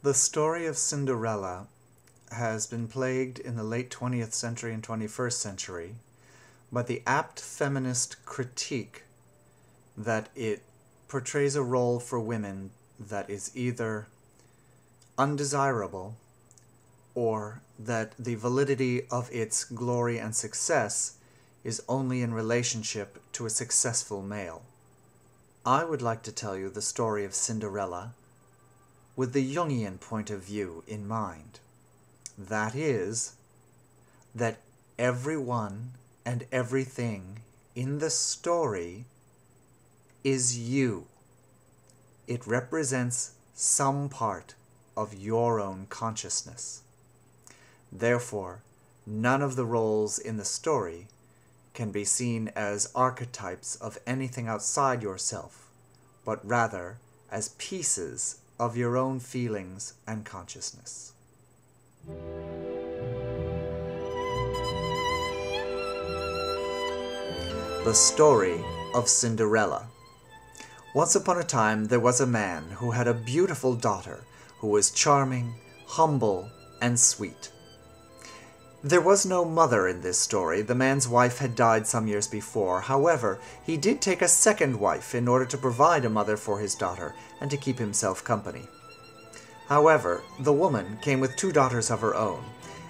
The story of Cinderella has been plagued in the late 20th century and 21st century by the apt feminist critique that it portrays a role for women that is either undesirable or that the validity of its glory and success is only in relationship to a successful male. I would like to tell you the story of Cinderella with the Jungian point of view in mind. That is, that everyone and everything in the story is you. It represents some part of your own consciousness. Therefore, none of the roles in the story can be seen as archetypes of anything outside yourself, but rather as pieces of your own feelings and consciousness. The story of Cinderella. Once upon a time there was a man who had a beautiful daughter who was charming, humble, and sweet. There was no mother in this story. The man's wife had died some years before. However, he did take a second wife in order to provide a mother for his daughter and to keep himself company. However, the woman came with 2 daughters of her own,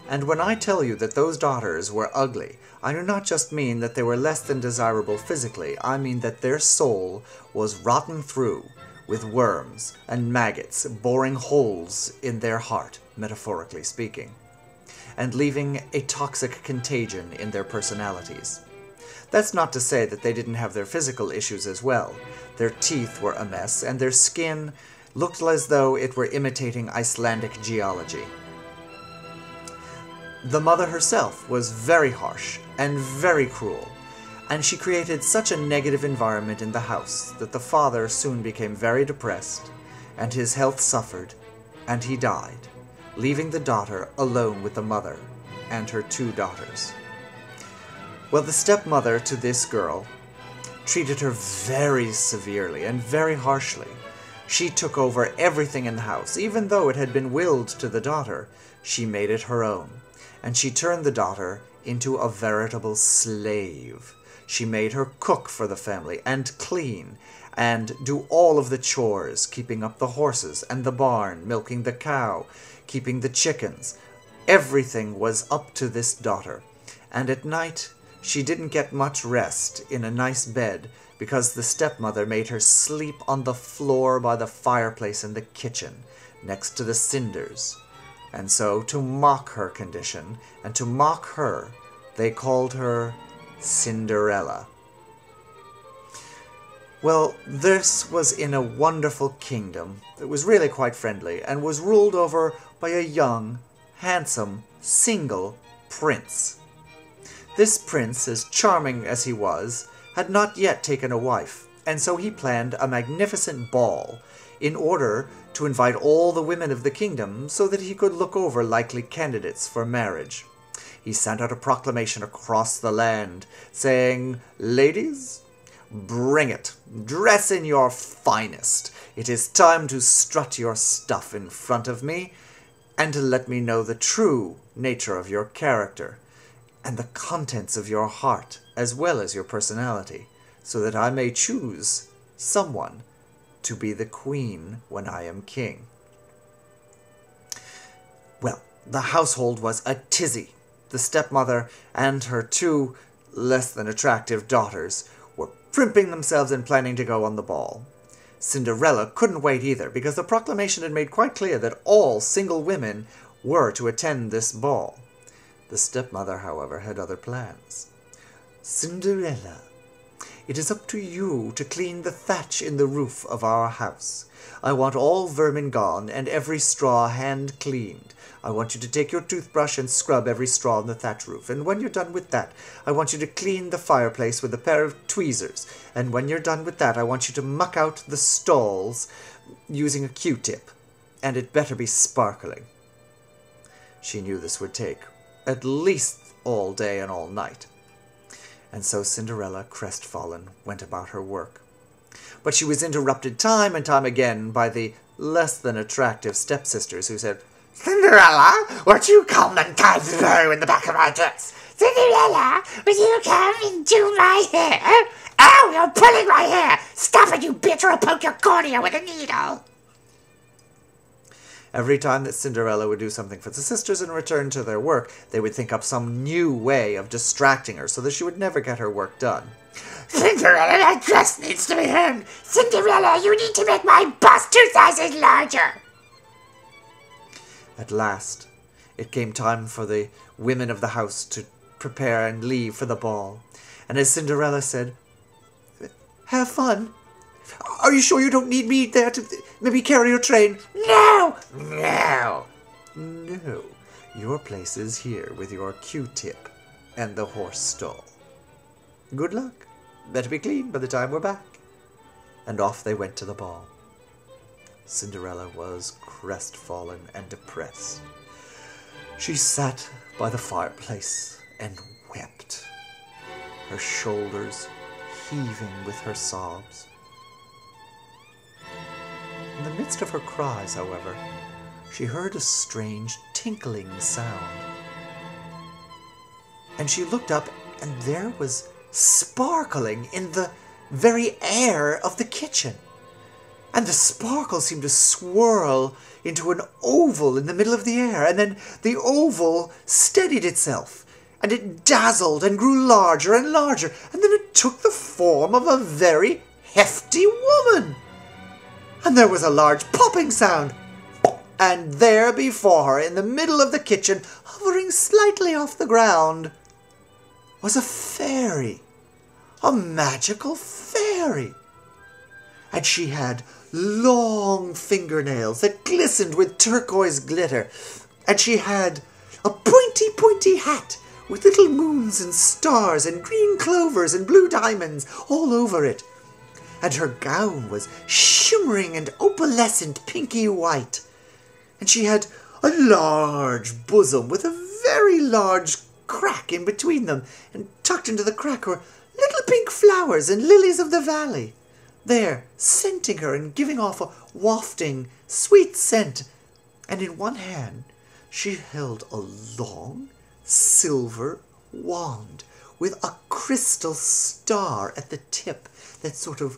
and when I tell you that those daughters were ugly, I do not just mean that they were less than desirable physically. I mean that their soul was rotten through with worms and maggots boring holes in their heart, metaphorically speaking, and leaving a toxic contagion in their personalities. That's not to say that they didn't have their physical issues as well. Their teeth were a mess, and their skin looked as though it were imitating Icelandic geology. The mother herself was very harsh and very cruel, and she created such a negative environment in the house that the father soon became very depressed, and his health suffered, and he died, leaving the daughter alone with the mother and her 2 daughters. Well, the stepmother to this girl treated her very severely and very harshly. She took over everything in the house. Even though it had been willed to the daughter, she made it her own, and she turned the daughter into a veritable slave. She made her cook for the family and clean and do all of the chores, keeping up the horses and the barn, milking the cow, keeping the chickens. Everything was up to this daughter, and at night she didn't get much rest in a nice bed because the stepmother made her sleep on the floor by the fireplace in the kitchen, next to the cinders. And so, to mock her condition, and to mock her, they called her Cinderella. Well, this was in a wonderful kingdom that was really quite friendly, and was ruled over by a young, handsome, single prince. This prince, as charming as he was, had not yet taken a wife, and so he planned a magnificent ball in order to invite all the women of the kingdom so that he could look over likely candidates for marriage. He sent out a proclamation across the land saying, "Ladies, bring it. Dress in your finest. It is time to strut your stuff in front of me and to let me know the true nature of your character and the contents of your heart as well as your personality, so that I may choose someone to be the queen when I am king." Well, the household was a tizzy. The stepmother and her 2 less than attractive daughters were primping themselves and planning to go on the ball. Cinderella couldn't wait either, because the proclamation had made quite clear that all single women were to attend this ball. The stepmother, however, had other plans. "Cinderella, it is up to you to clean the thatch in the roof of our house. I want all vermin gone and every straw hand cleaned. I want you to take your toothbrush and scrub every straw on the thatch roof. And when you're done with that, I want you to clean the fireplace with a pair of tweezers. And when you're done with that, I want you to muck out the stalls using a Q-tip. And it better be sparkling." She knew this would take at least all day and all night. And so Cinderella, crestfallen, went about her work. But she was interrupted time and time again by the less than attractive stepsisters who said, Cinderella, would you come and tie the bow in the back of my dress? Cinderella, would you come and do my hair? Ow, you're pulling my hair! Stop it, you bitch, or I'll poke your cornea with a needle! Every time that Cinderella would do something for the sisters and return to their work, they would think up some new way of distracting her so that she would never get her work done. Cinderella, that dress needs to be hemmed! Cinderella, you need to make my bust 2 sizes larger! At last, it came time for the women of the house to prepare and leave for the ball. And as Cinderella said, "Have fun. Are you sure you don't need me there to maybe carry your train?" No! No! No. Your place is here with your Q-tip and the horse stall. Good luck. Better be clean by the time we're back. And off they went to the ball. Cinderella was crestfallen and depressed. She sat by the fireplace and wept, her shoulders heaving with her sobs. In the midst of her cries, however, she heard a strange tinkling sound. And she looked up, and there was sparkling in the very air of the kitchen. And the sparkle seemed to swirl into an oval in the middle of the air, and then the oval steadied itself, and it dazzled and grew larger and larger, and then it took the form of a very hefty woman. And there was a large popping sound, and there before her, in the middle of the kitchen, hovering slightly off the ground, was a fairy, a magical fairy. And she had long fingernails that glistened with turquoise glitter, and she had a pointy hat with little moons and stars and green clovers and blue diamonds all over it. And her gown was shimmering and opalescent pinky white, and she had a large bosom with a very large crack in between them, and tucked into the crack were little pink flowers and lilies of the valley, there scenting her and giving off a wafting, sweet scent. And in one hand she held a long silver wand with a crystal star at the tip that sort of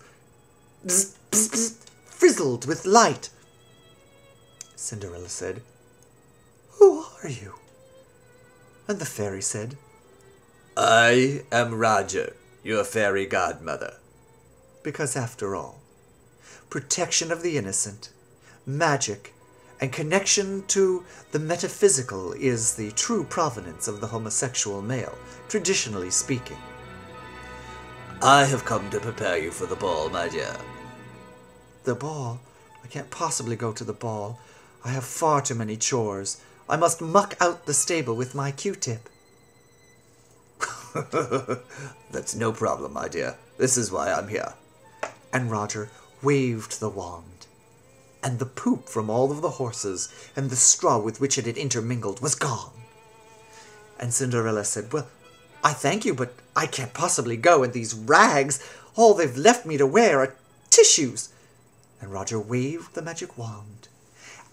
bzz, bzz, bzz, frizzled with light. Cinderella said, "Who are you?" And the fairy said, "I am Roger, your fairy godmother." Because after all, protection of the innocent, magic, and connection to the metaphysical is the true provenance of the homosexual male, traditionally speaking. "I have come to prepare you for the ball, my dear." "The ball? I can't possibly go to the ball. I have far too many chores. I must muck out the stable with my Q-tip." "That's no problem, my dear. This is why I'm here." And Roger waved the wand, and the poop from all of the horses and the straw with which it had intermingled was gone. And Cinderella said, "Well, I thank you, but I can't possibly go in these rags. All they've left me to wear are tissues." And Roger waved the magic wand,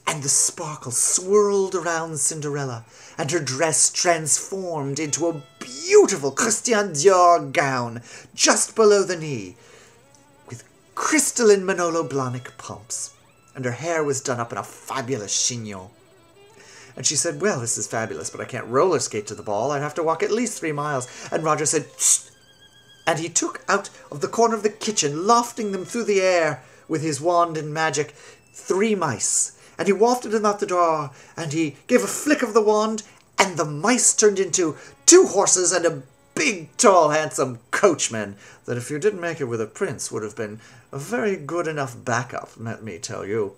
and the sparkle swirled around Cinderella, and her dress transformed into a beautiful Christian Dior gown just below the knee, with crystalline Manolo Blahnik pumps, and her hair was done up in a fabulous chignon. And she said, "Well, this is fabulous, but I can't roller skate to the ball. I'd have to walk at least 3 miles. And Roger said, "Shh!" And he took out of the corner of the kitchen, lofting them through the air with his wand and magic, 3 mice. And he wafted them out the door, and he gave a flick of the wand, and the mice turned into 2 horses and a big, tall, handsome coachman that, if you didn't make it with a prince, would have been a very good enough backup, let me tell you.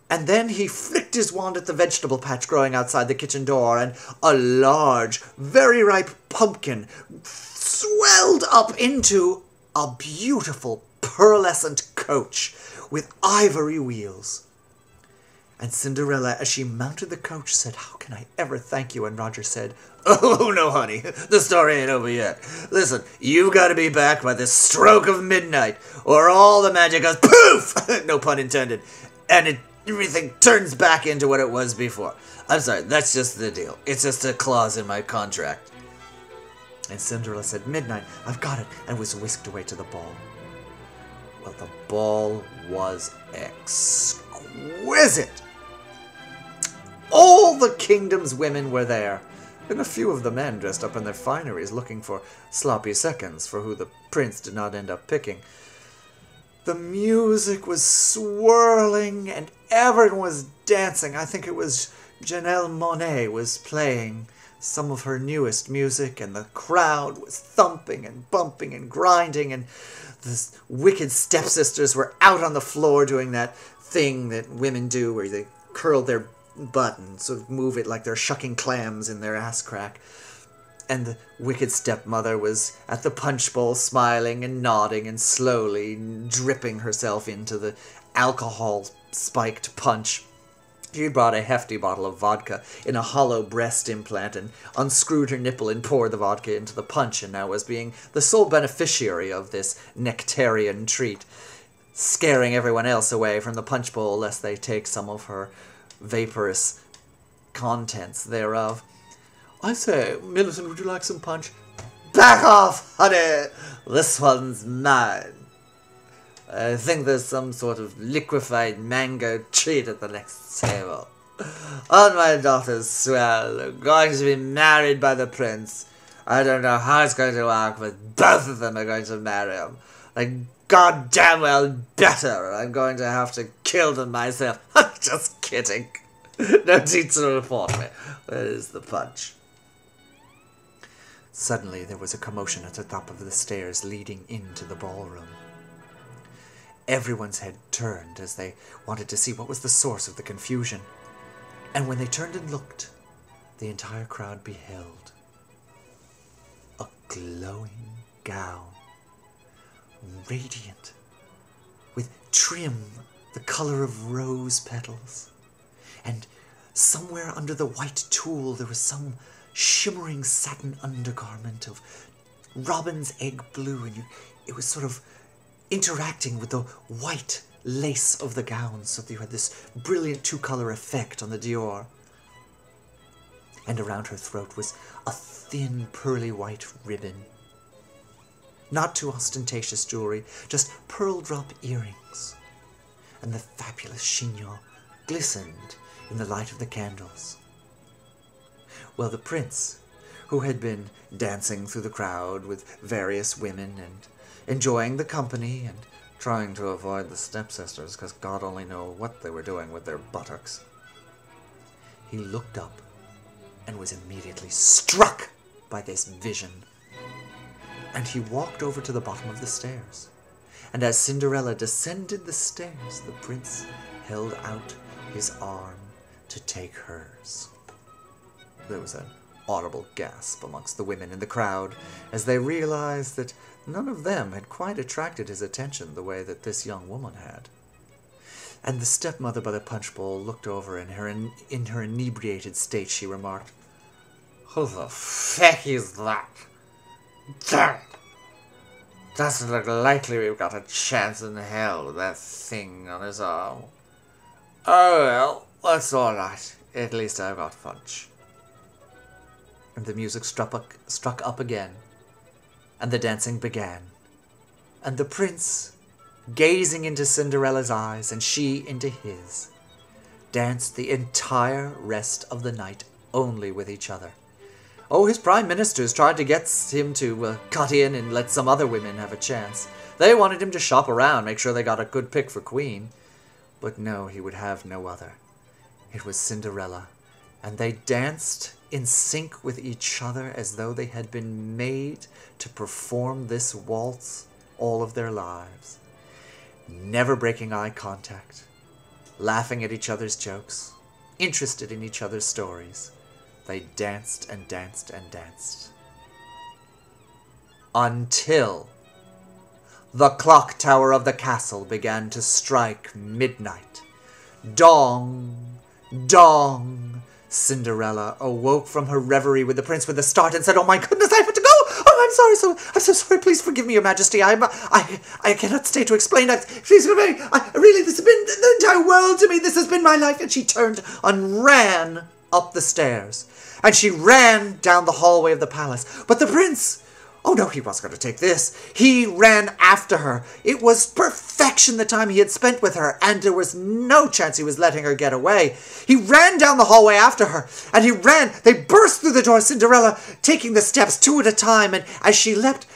And then he flicked his wand at the vegetable patch growing outside the kitchen door, and a large, very ripe pumpkin swelled up into a beautiful, pearlescent coach with ivory wheels. And Cinderella, as she mounted the coach, said, "How can I ever thank you?" And Roger said, "Oh, no, honey, the story ain't over yet. Listen, you've got to be back by the stroke of midnight, or all the magic goes poof!" No pun intended. and everything turns back into what it was before. I'm sorry, that's just the deal. It's just a clause in my contract. And Cinderella said, "Midnight, I've got it," and was whisked away to the ball. Well, the ball was exquisite. All the kingdom's women were there, and a few of the men dressed up in their fineries looking for sloppy seconds for who the prince did not end up picking. The music was swirling, and everyone was dancing. I think it was Janelle Monáe was playing some of her newest music, and the crowd was thumping and bumping and grinding, and the wicked stepsisters were out on the floor doing that thing that women do where they curl their butt and sort of move it like they're shucking clams in their ass crack. And the wicked stepmother was at the punch bowl smiling and nodding and slowly dripping herself into the alcohol-spiked punch. She brought a hefty bottle of vodka in a hollow breast implant and unscrewed her nipple and poured the vodka into the punch, and now was being the sole beneficiary of this nectarian treat, scaring everyone else away from the punch bowl lest they take some of her vaporous contents thereof. "I say, Millicent, would you like some punch?" "Back off, honey! This one's mine. I think there's some sort of liquefied mango treat at the next table. On my daughter's swell, they're going to be married by the prince. I don't know how it's going to work, but both of them are going to marry him. Like, goddamn well better. I'm going to have to kill them myself. I'm just kidding. No need to report me. Where is the punch?" Suddenly there was a commotion at the top of the stairs leading into the ballroom. Everyone's head turned as they wanted to see what was the source of the confusion. And when they turned and looked, the entire crowd beheld a glowing gown, radiant, with trim the color of rose petals. And somewhere under the white tulle there was some shimmering satin undergarment of robin's egg blue, and it was sort of interacting with the white lace of the gown, so that you had this brilliant two-color effect on the Dior. And around her throat was a thin, pearly white ribbon. Not too ostentatious jewelry, just pearl drop earrings. And the fabulous chignon glistened in the light of the candles. Well, the prince, who had been dancing through the crowd with various women and enjoying the company and trying to avoid the stepsisters, because God only knew what they were doing with their buttocks, he looked up and was immediately struck by this vision. And he walked over to the bottom of the stairs. And as Cinderella descended the stairs, the prince held out his arm to take hers. There was an audible gasp amongst the women in the crowd as they realized that none of them had quite attracted his attention the way that this young woman had. And the stepmother by the punch bowl looked over, and in her inebriated state she remarked, "Who the feck is that? Damn! Doesn't look likely we've got a chance in hell with that thing on his arm. Oh well, that's alright. At least I've got punch." And the music struck up again, and the dancing began. And the prince, gazing into Cinderella's eyes and she into his, danced the entire rest of the night only with each other. Oh, his prime ministers tried to get him to cut in and let some other women have a chance. They wanted him to shop around, make sure they got a good pick for queen. But no, he would have no other. It was Cinderella, and they danced in sync with each other as though they had been made to perform this waltz all of their lives, never breaking eye contact, laughing at each other's jokes, interested in each other's stories. They danced and danced and danced. Until the clock tower of the castle began to strike midnight. Dong! Dong! Cinderella awoke from her reverie with the prince with a start and said, "Oh my goodness, I have to go! Oh I'm so sorry. Please forgive me, Your Majesty. I cannot stay to explain. Please forgive me. Really, this has been the entire world to me. This has been my life. And she turned and ran up the stairs. And she ran down the hallway of the palace. But the prince... Oh, no, he wasn't going to take this. He ran after her. It was perfection the time he had spent with her, and there was no chance he was letting her get away. He ran down the hallway after her, and he ran. They burst through the door, Cinderella taking the steps 2 at a time, and as she leapt,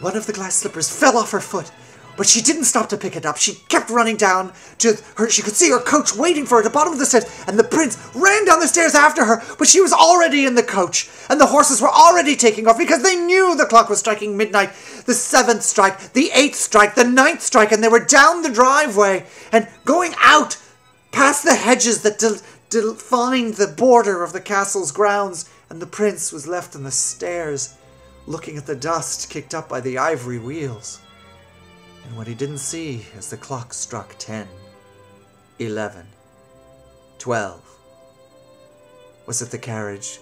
one of the glass slippers fell off her foot. But she didn't stop to pick it up. She kept running down to her. She could see her coach waiting for her at the bottom of the stairs. And the prince ran down the stairs after her. But she was already in the coach. And the horses were already taking off because they knew the clock was striking midnight. The 7th strike, the 8th strike, the 9th strike. And they were down the driveway and going out past the hedges that defined the border of the castle's grounds. And the prince was left on the stairs looking at the dust kicked up by the ivory wheels. And what he didn't see as the clock struck 10, 11, 12, was that the carriage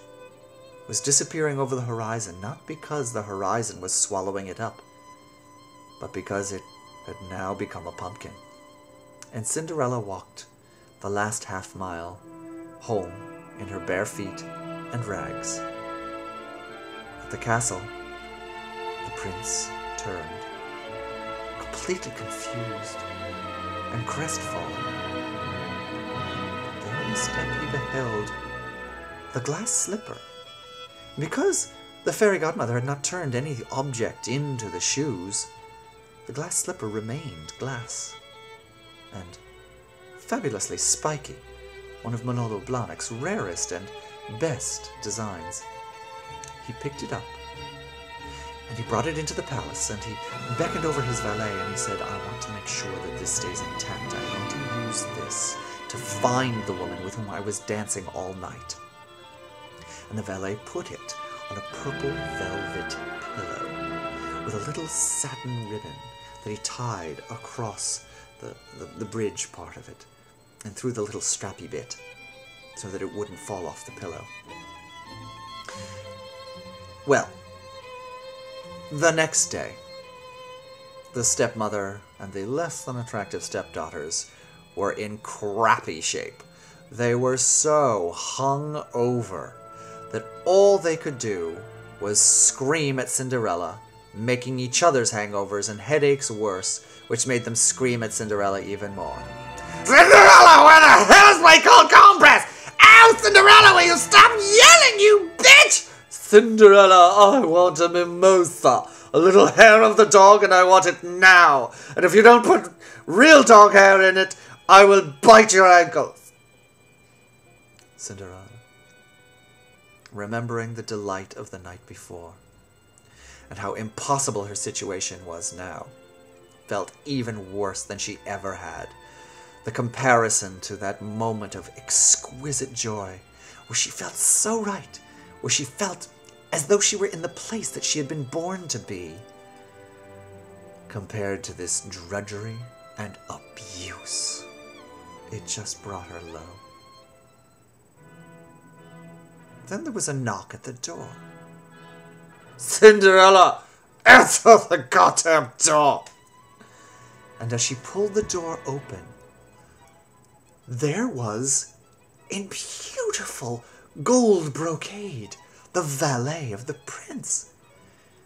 was disappearing over the horizon, not because the horizon was swallowing it up, but because it had now become a pumpkin. And Cinderella walked the last half-mile home in her bare feet and rags. At the castle, the prince turned, completely confused and crestfallen. There on the step he beheld the glass slipper. And because the fairy godmother had not turned any object into the shoes, the glass slipper remained glass and fabulously spiky, one of Manolo Blahnik's rarest and best designs. He picked it up, and he brought it into the palace, and he beckoned over his valet, and he said, I want to make sure that this stays intact. I'm going to use this to find the woman with whom I was dancing all night. And the valet put it on a purple velvet pillow with a little satin ribbon that he tied across the bridge part of it and through the little strappy bit so that it wouldn't fall off the pillow. Well, the next day, the stepmother and the less than attractive stepdaughters were in crappy shape. They were so hung over that all they could do was scream at Cinderella, making each other's hangovers and headaches worse, which made them scream at Cinderella even more. Cinderella, where the hell is my cold compress? Ow, Cinderella, will you stop yelling, you bitch? Cinderella, I want a mimosa, a little hair of the dog, and I want it now. And if you don't put real dog hair in it, I will bite your ankles. Cinderella, remembering the delight of the night before, and how impossible her situation was now, felt even worse than she ever had. The comparison to that moment of exquisite joy, where she felt so right, where she felt as though she were in the place that she had been born to be, compared to this drudgery and abuse, it just brought her low. Then there was a knock at the door. Cinderella, answer the goddamn door! And as she pulled the door open, there was, in beautiful gold brocade, the valet of the prince.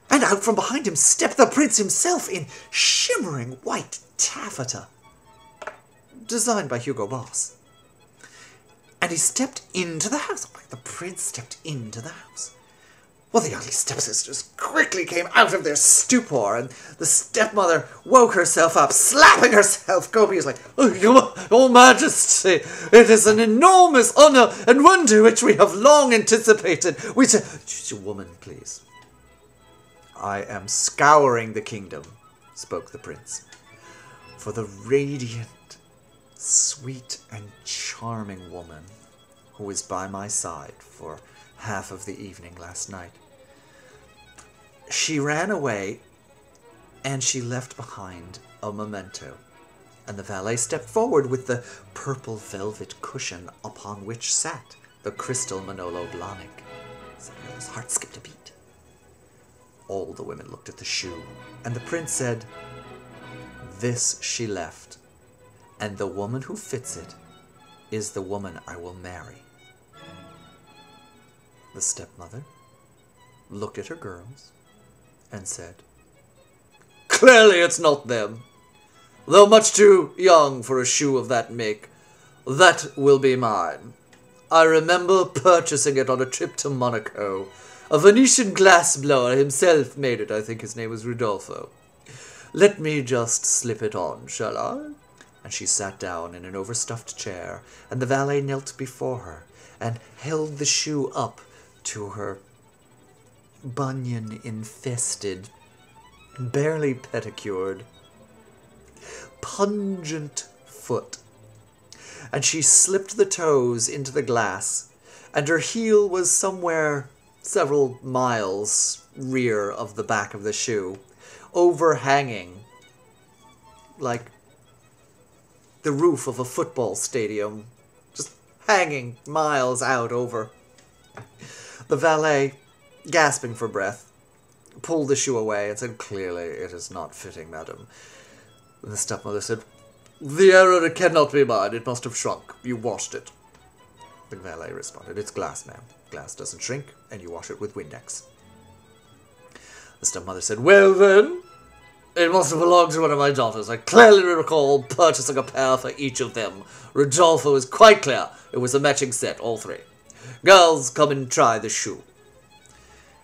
And out from behind him stepped the prince himself in shimmering white taffeta, designed by Hugo Boss. And he stepped into the house. The prince stepped into the house. Well, the ugly stepsisters quickly came out of their stupor, and the stepmother woke herself up, slapping herself copiously. Oh, your Majesty, it is an enormous honour and wonder which we have long anticipated. Woman, please. I am scouring the kingdom, spoke the prince, for the radiant, sweet, and charming woman who was by my side for half of the evening last night. She ran away, and she left behind a memento. And the valet stepped forward with the purple velvet cushion upon which sat the crystal Manolo Blahnik. Cinderella's heart skipped a beat. All the women looked at the shoe, and the prince said, "This she left, and the woman who fits it is the woman I will marry." The stepmother looked at her girls and said, "Clearly it's not them. Though much too young for a shoe of that make, that will be mine. I remember purchasing it on a trip to Monaco. A Venetian glassblower himself made it. I think his name was Rodolfo. Let me just slip it on, shall I?" And she sat down in an overstuffed chair, and the valet knelt before her and held the shoe up to her bunion-infested, barely pedicured, pungent foot. And she slipped the toes into the glass, and her heel was somewhere several miles rear of the back of the shoe, overhanging like the roof of a football stadium, just hanging miles out over. The valet, gasping for breath, pulled the shoe away and said, "Clearly it is not fitting, madam." And the stepmother said, "The error cannot be mine. It must have shrunk. You washed it." The valet responded, "It's glass, ma'am. Glass doesn't shrink, and you wash it with Windex." The stepmother said, "Well then, it must have belonged to one of my daughters. I clearly recall purchasing a pair for each of them. Rodolfo is quite clear. It was a matching set, all three. Girls, come and try the shoe."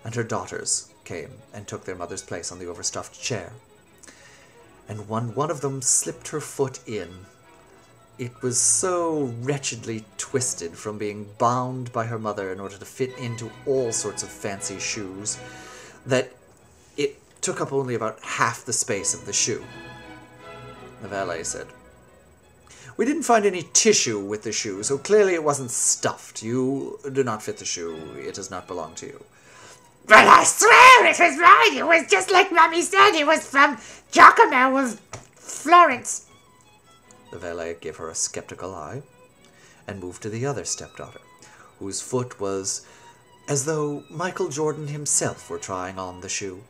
And her daughters came and took their mother's place on the overstuffed chair. And when one of them slipped her foot in, it was so wretchedly twisted from being bound by her mother in order to fit into all sorts of fancy shoes that it took up only about half the space of the shoe. The valet said, "We didn't find any tissue with the shoe, so clearly it wasn't stuffed. You do not fit the shoe. It does not belong to you." "But I swear it was mine. It was just like Mummy said. It was from Giacomo of Florence." The valet gave her a skeptical eye and moved to the other stepdaughter, whose foot was as though Michael Jordan himself were trying on the shoe.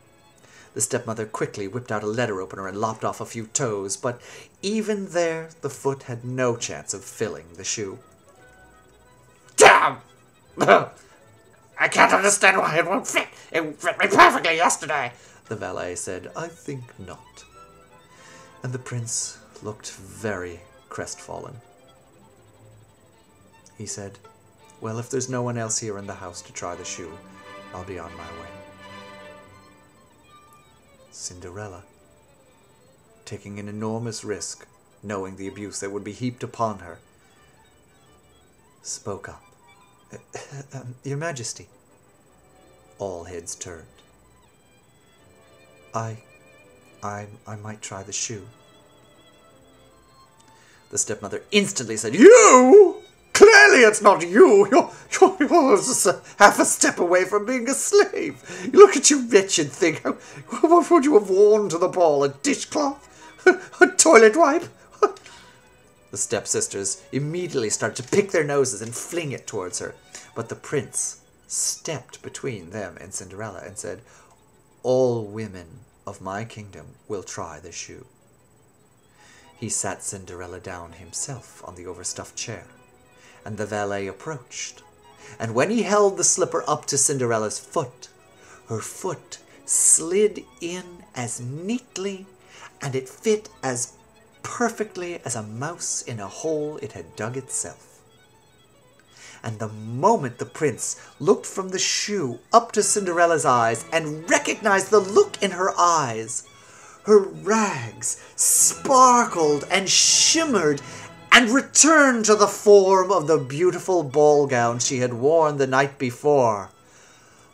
The stepmother quickly whipped out a letter opener and lopped off a few toes, but even there the foot had no chance of filling the shoe. "Damn! I can't understand why it won't fit. It fit me perfectly yesterday." The valet said, "I think not." And the prince looked very crestfallen. He said, "Well, if there's no one else here in the house to try the shoe, I'll be on my way." Cinderella, taking an enormous risk, knowing the abuse that would be heaped upon her, spoke up. "Your Majesty." All heads turned. I might try the shoe." The stepmother instantly said, "You? Clearly it's not you. You're just half a step away from being a slave. Look at you wretched thing. What would you have worn to the ball? A dishcloth? A toilet wipe?" The stepsisters immediately started to pick their noses and fling it towards her. But the prince stepped between them and Cinderella and said, "All women of my kingdom will try the shoe." He sat Cinderella down himself on the overstuffed chair, and the valet approached. And when he held the slipper up to Cinderella's foot, her foot slid in as neatly, and it fit as perfectly as a mouse in a hole it had dug itself. And the moment the prince looked from the shoe up to Cinderella's eyes and recognized the look in her eyes, her rags sparkled and shimmered and returned to the form of the beautiful ball gown she had worn the night before.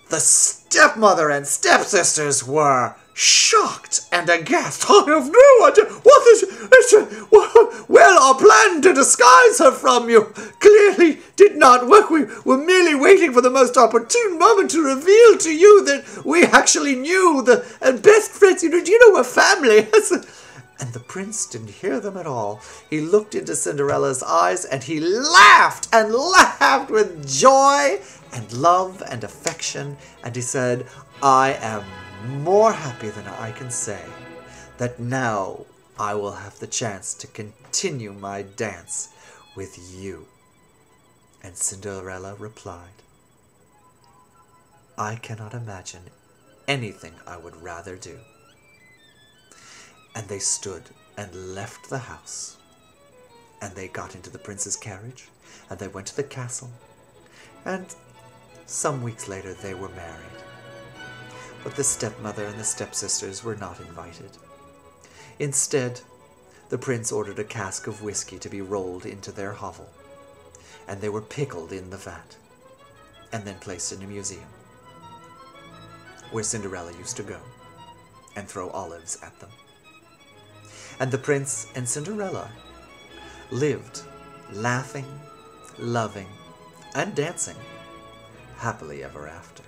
The stepmother and stepsisters were shocked and aghast. "I have no idea. What is it? Well, our plan to disguise her from you clearly did not work. We were merely waiting for the most opportune moment to reveal to you that we actually knew the best friends. You know, we're family." And the prince didn't hear them at all. He looked into Cinderella's eyes and he laughed and laughed with joy and love and affection. And he said, "I am more happy than I can say, that now I will have the chance to continue my dance with you." And Cinderella replied, "I cannot imagine anything I would rather do." And they stood and left the house, and they got into the prince's carriage, and they went to the castle, and some weeks later they were married. But the stepmother and the stepsisters were not invited. Instead, the prince ordered a cask of whiskey to be rolled into their hovel, and they were pickled in the vat, and then placed in a museum, where Cinderella used to go and throw olives at them. And the prince and Cinderella lived laughing, loving, and dancing happily ever after.